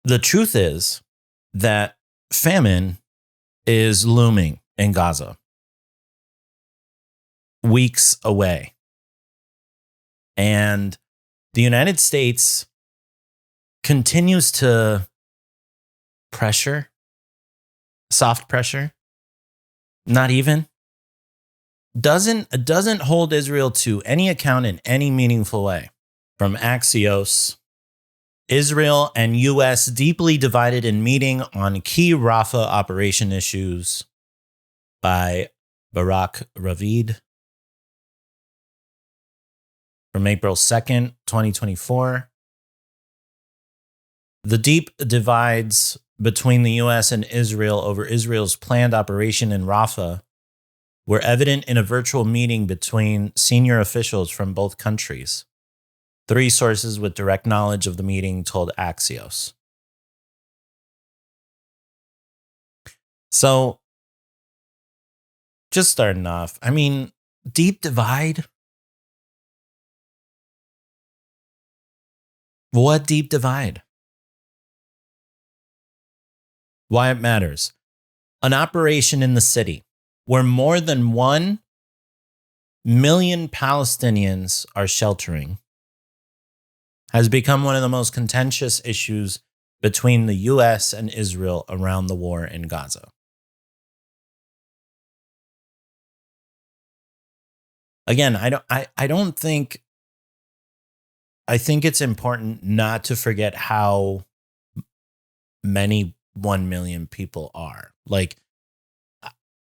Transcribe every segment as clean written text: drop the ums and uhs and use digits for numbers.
The truth is that famine is looming in Gaza, weeks away. And the United States continues to pressure, soft pressure, not even, doesn't hold Israel to any account in any meaningful way. From Axios, Israel and U.S. deeply divided in meeting on key Rafah operation issues by Barak Ravid from April 2nd, 2024. The deep divides between the U.S. and Israel over Israel's planned operation in Rafah were evident in a virtual meeting between senior officials from both countries. 3 sources with direct knowledge of the meeting told Axios. So, just starting off, deep divide? What deep divide? Why it matters. An operation in the city where more than 1 million Palestinians are sheltering has become one of the most contentious issues between the U.S. and Israel around the war in Gaza. Again, I think it's important not to forget how many 1 million people are. Like,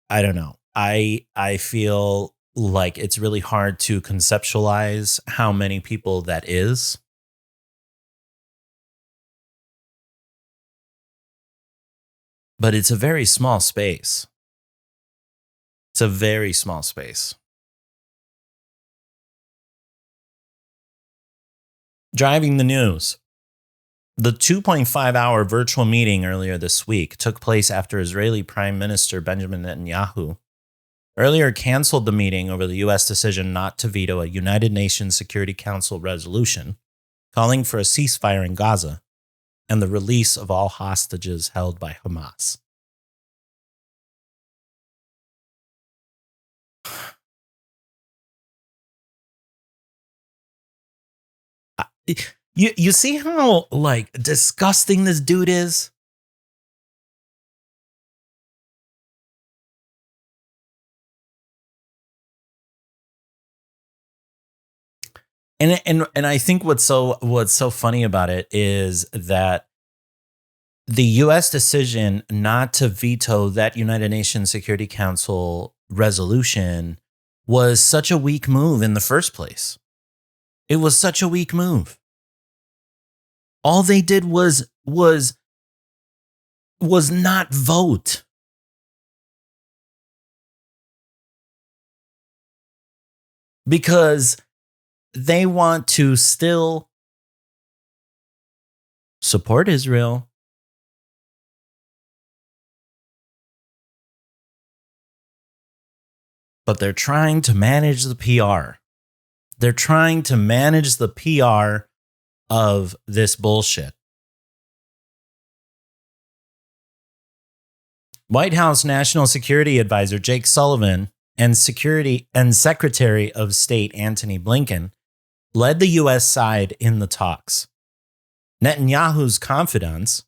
I don't know. I feel like it's really hard to conceptualize how many people that is. But it's a very small space. It's a very small space. Driving the news. The 2.5-hour virtual meeting earlier this week took place after Israeli Prime Minister Benjamin Netanyahu earlier canceled the meeting over the U.S. decision not to veto a United Nations Security Council resolution calling for a ceasefire in Gaza and the release of all hostages held by Hamas. You see how, disgusting this dude is? And I think what's so funny about it is that the U.S. decision not to veto that United Nations Security Council resolution was such a weak move in the first place. It was such a weak move. All they did was not vote. Because they want to still support Israel, but they're trying to manage the PR. They're trying to manage the PR of this bullshit. White House National Security Advisor Jake Sullivan and Secretary of State Antony Blinken led the U.S. side in the talks. Netanyahu's confidants,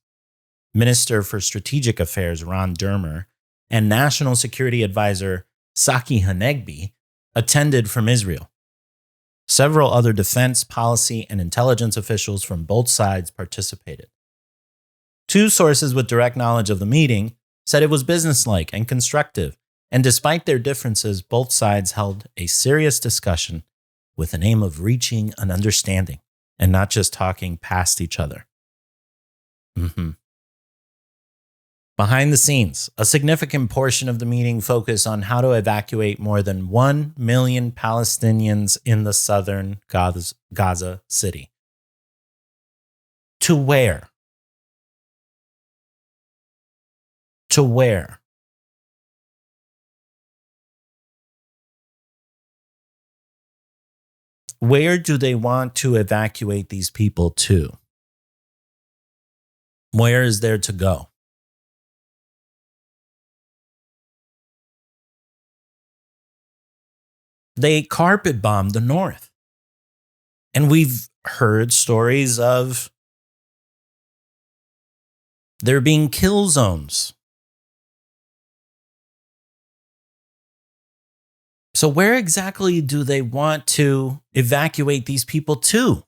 Minister for Strategic Affairs Ron Dermer, and National Security Advisor Saki Hanegbi attended from Israel. Several other defense, policy, and intelligence officials from both sides participated. 2 sources with direct knowledge of the meeting said it was businesslike and constructive, and despite their differences, both sides held a serious discussion with the aim of reaching an understanding and not just talking past each other. Behind the scenes, a significant portion of the meeting focused on how to evacuate more than 1 million Palestinians in the southern Gaza city. To where? To where? Where do they want to evacuate these people to? Where is there to go? They carpet bombed the north. And we've heard stories of there being kill zones. So where exactly do they want to evacuate these people to?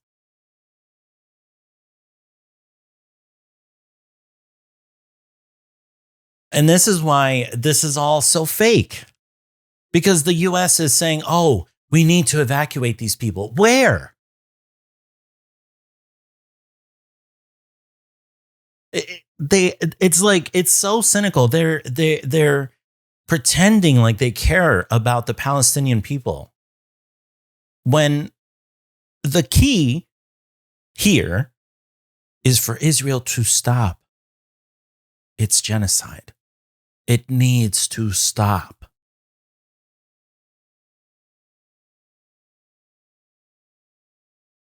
And this is why this is all so fake. Because the US is saying, oh, we need to evacuate these people. Where? It's like, it's so cynical. They're pretending like they care about the Palestinian people, when the key here is for Israel to stop its genocide. It needs to stop.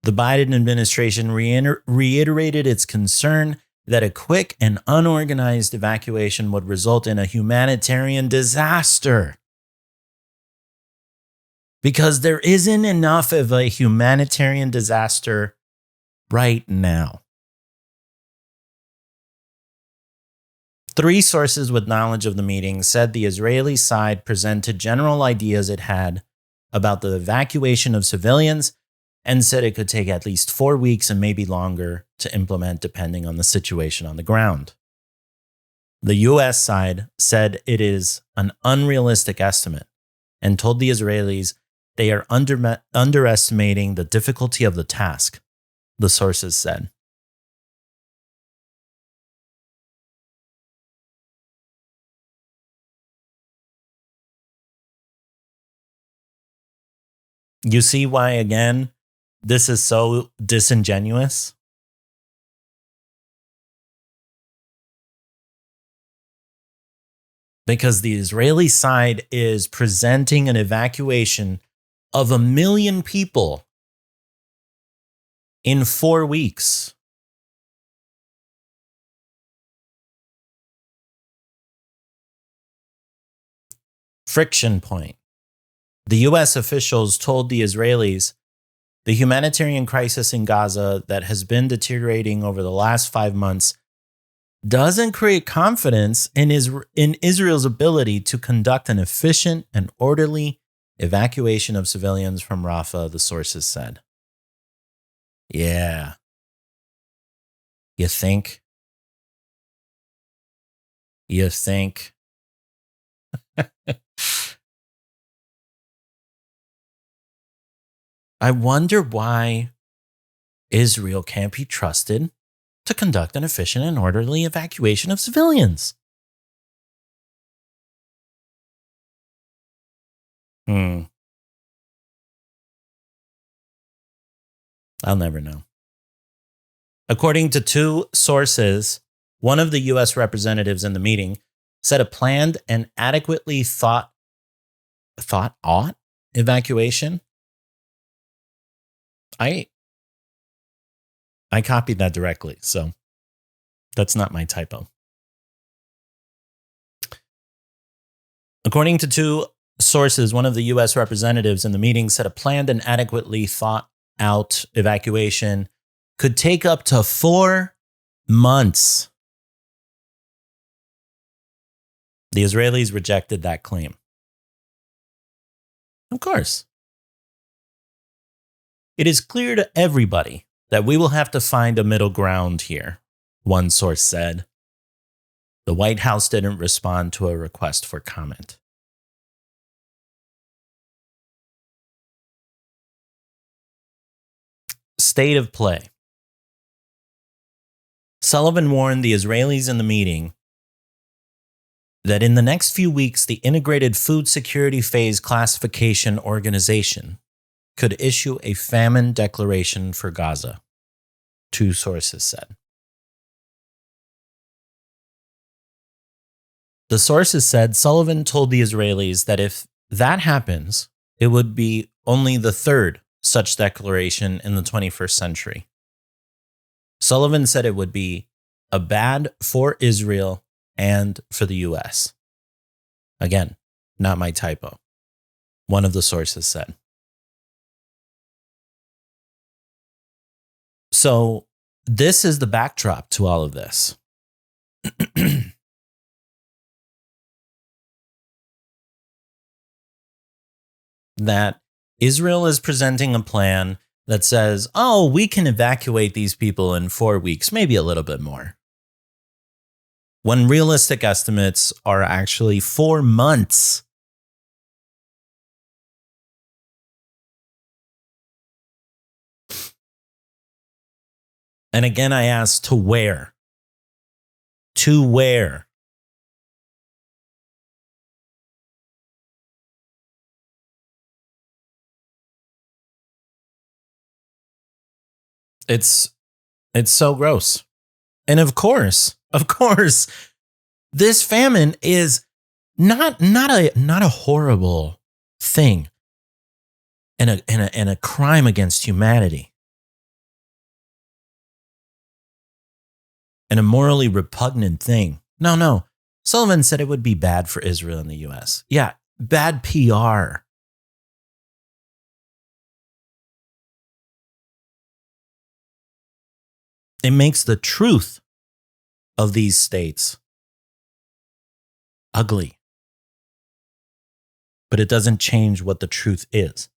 The Biden administration reiterated its concern that a quick and unorganized evacuation would result in a humanitarian disaster. Because there isn't enough of a humanitarian disaster right now. 3 sources with knowledge of the meeting said the Israeli side presented general ideas it had about the evacuation of civilians and said it could take at least 4 weeks and maybe longer to implement depending on the situation on the ground. The US side said it is an unrealistic estimate and told the Israelis they are underestimating the difficulty of the task, the sources said. You see why, again, this is so disingenuous? Because the Israeli side is presenting an evacuation of 1 million people in 4 weeks. Friction point. The US officials told the Israelis the humanitarian crisis in Gaza that has been deteriorating over the last 5 months doesn't create confidence in Israel's ability to conduct an efficient and orderly evacuation of civilians from Rafah, the sources said. Yeah. You think? You think? I wonder why Israel can't be trusted to conduct an efficient and orderly evacuation of civilians. I'll never know. According to 2 sources, one of the U.S. representatives in the meeting said a planned and adequately thought out evacuation. I copied that directly, so that's not my typo. According to 2 sources, one of the U.S. representatives in the meeting said a planned and adequately thought out evacuation could take up to 4 months. The Israelis rejected that claim. Of course. It is clear to everybody that we will have to find a middle ground here, one source said. The White House didn't respond to a request for comment. State of play. Sullivan warned the Israelis in the meeting that in the next few weeks, the Integrated Food Security Phase Classification Organization could issue a famine declaration for Gaza, 2 sources said. The sources said Sullivan told the Israelis that if that happens, it would be only the 3rd such declaration in the 21st century. Sullivan said it would be a bad for Israel and for the US. Again, not my typo. One of the sources said. So this is the backdrop to all of this. That Israel is presenting a plan that says, oh, we can evacuate these people in 4 weeks, maybe a little bit more. When realistic estimates are actually 4 months. And again, I ask, to where? To where? It's so gross. And of course, this famine is not a horrible thing and a crime against humanity. And a morally repugnant thing. No. Sullivan said it would be bad for Israel and the US. Yeah, bad PR. It makes the truth of these states ugly. But it doesn't change what the truth is.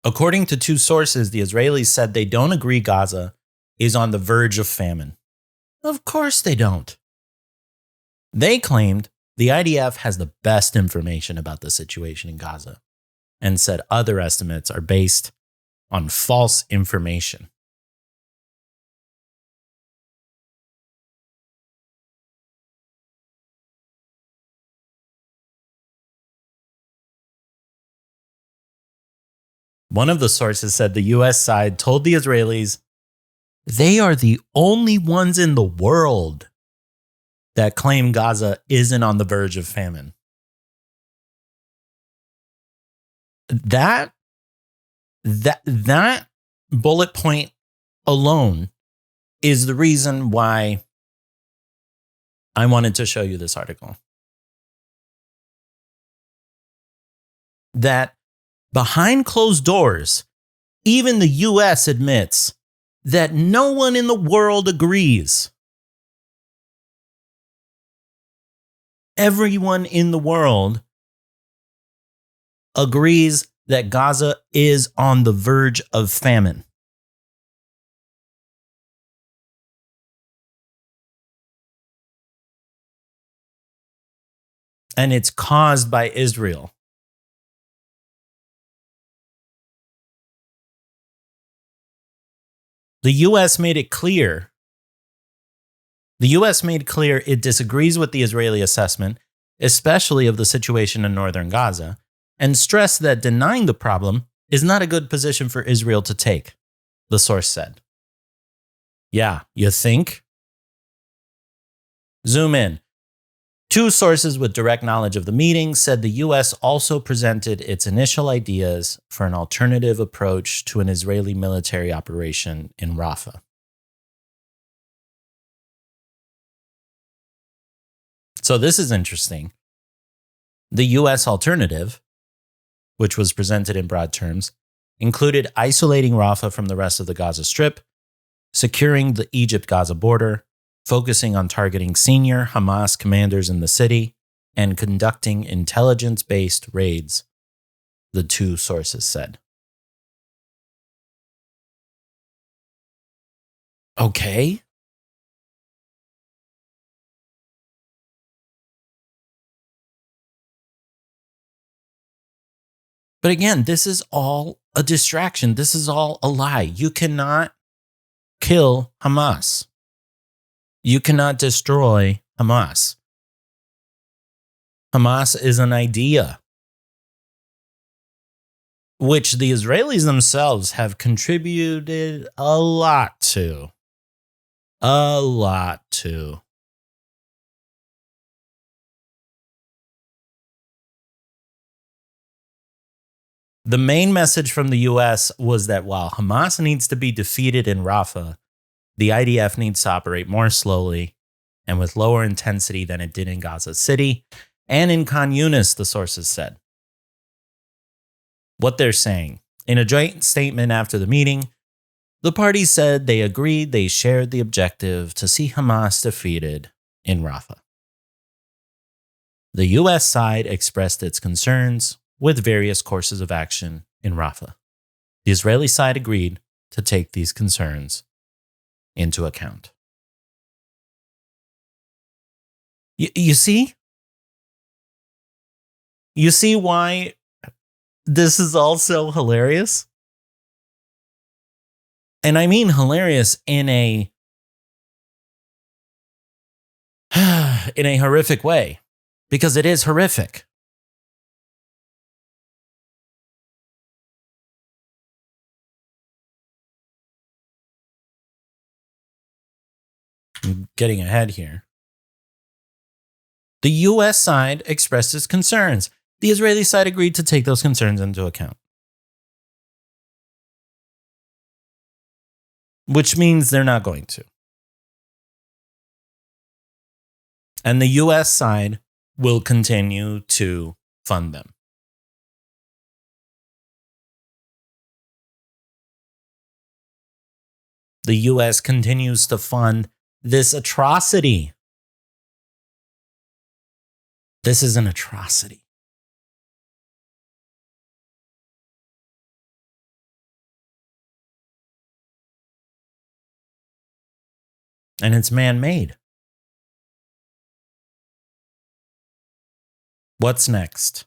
According to 2 sources, the Israelis said they don't agree Gaza is on the verge of famine. Of course they don't. They claimed the IDF has the best information about the situation in Gaza and said other estimates are based on false information. One of the sources said the US side told the Israelis they are the only ones in the world that claim Gaza isn't on the verge of famine. That bullet point alone is the reason why I wanted to show you this article. That behind closed doors, even the US admits that no one in the world agrees. Everyone in the world agrees that Gaza is on the verge of famine. And it's caused by Israel. The US made it clear. The US made clear it disagrees with the Israeli assessment, especially of the situation in northern Gaza, and stressed that denying the problem is not a good position for Israel to take, the source said. Yeah, you think? Zoom in. 2 sources with direct knowledge of the meeting said the US also presented its initial ideas for an alternative approach to an Israeli military operation in Rafah. So this is interesting. The US alternative, which was presented in broad terms, included isolating Rafah from the rest of the Gaza Strip, securing the Egypt-Gaza border, focusing on targeting senior Hamas commanders in the city, and conducting intelligence-based raids, the 2 sources said. Okay. But again, this is all a distraction. This is all a lie. You cannot kill Hamas. You cannot destroy Hamas. Hamas is an idea, which the Israelis themselves have contributed a lot to. A lot to. The main message from the US was that while Hamas needs to be defeated in Rafah, the IDF needs to operate more slowly and with lower intensity than it did in Gaza City and in Khan Yunis, the sources said. What they're saying. In a joint statement after the meeting, the parties said they agreed they shared the objective to see Hamas defeated in Rafah. The U.S. side expressed its concerns with various courses of action in Rafah. The Israeli side agreed to take these concerns into account. You see? You see why this is also hilarious? And I mean hilarious in a horrific way, because it is horrific. I'm getting ahead here. The U.S. side expressed its concerns. The Israeli side agreed to take those concerns into account. Which means they're not going to. And the U.S. side will continue to fund them. The U.S. continues to fund this atrocity. This is an atrocity. And it's man-made. What's next?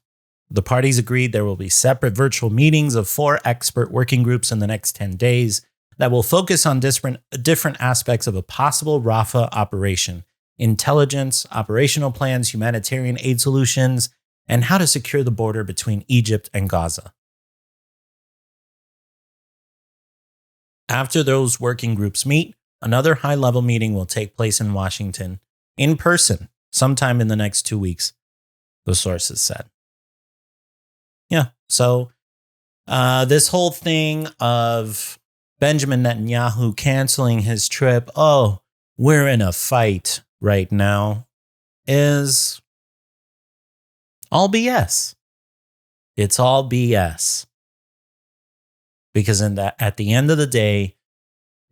The parties agreed there will be separate virtual meetings of 4 expert working groups in the next 10 days that will focus on different aspects of a possible Rafah operation: intelligence, operational plans, humanitarian aid solutions, and how to secure the border between Egypt and Gaza. After those working groups meet, another high-level meeting will take place in Washington in person sometime in the next 2 weeks, the sources said. Yeah, so this whole thing of Benjamin Netanyahu canceling his trip, oh, we're in a fight right now, is all BS. It's all BS. Because at the end of the day,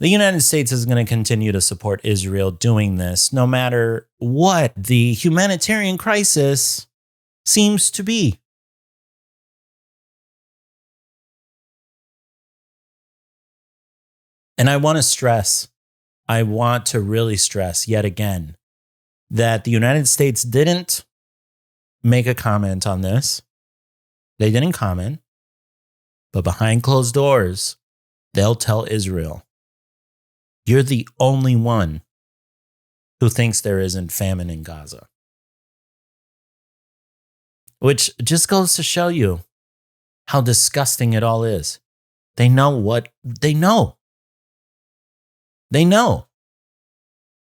the United States is going to continue to support Israel doing this, no matter what the humanitarian crisis seems to be. And I want to really stress yet again that the United States didn't make a comment on this. They didn't comment. But behind closed doors, they'll tell Israel, you're the only one who thinks there isn't famine in Gaza. Which just goes to show you how disgusting it all is. They know what they know. They know.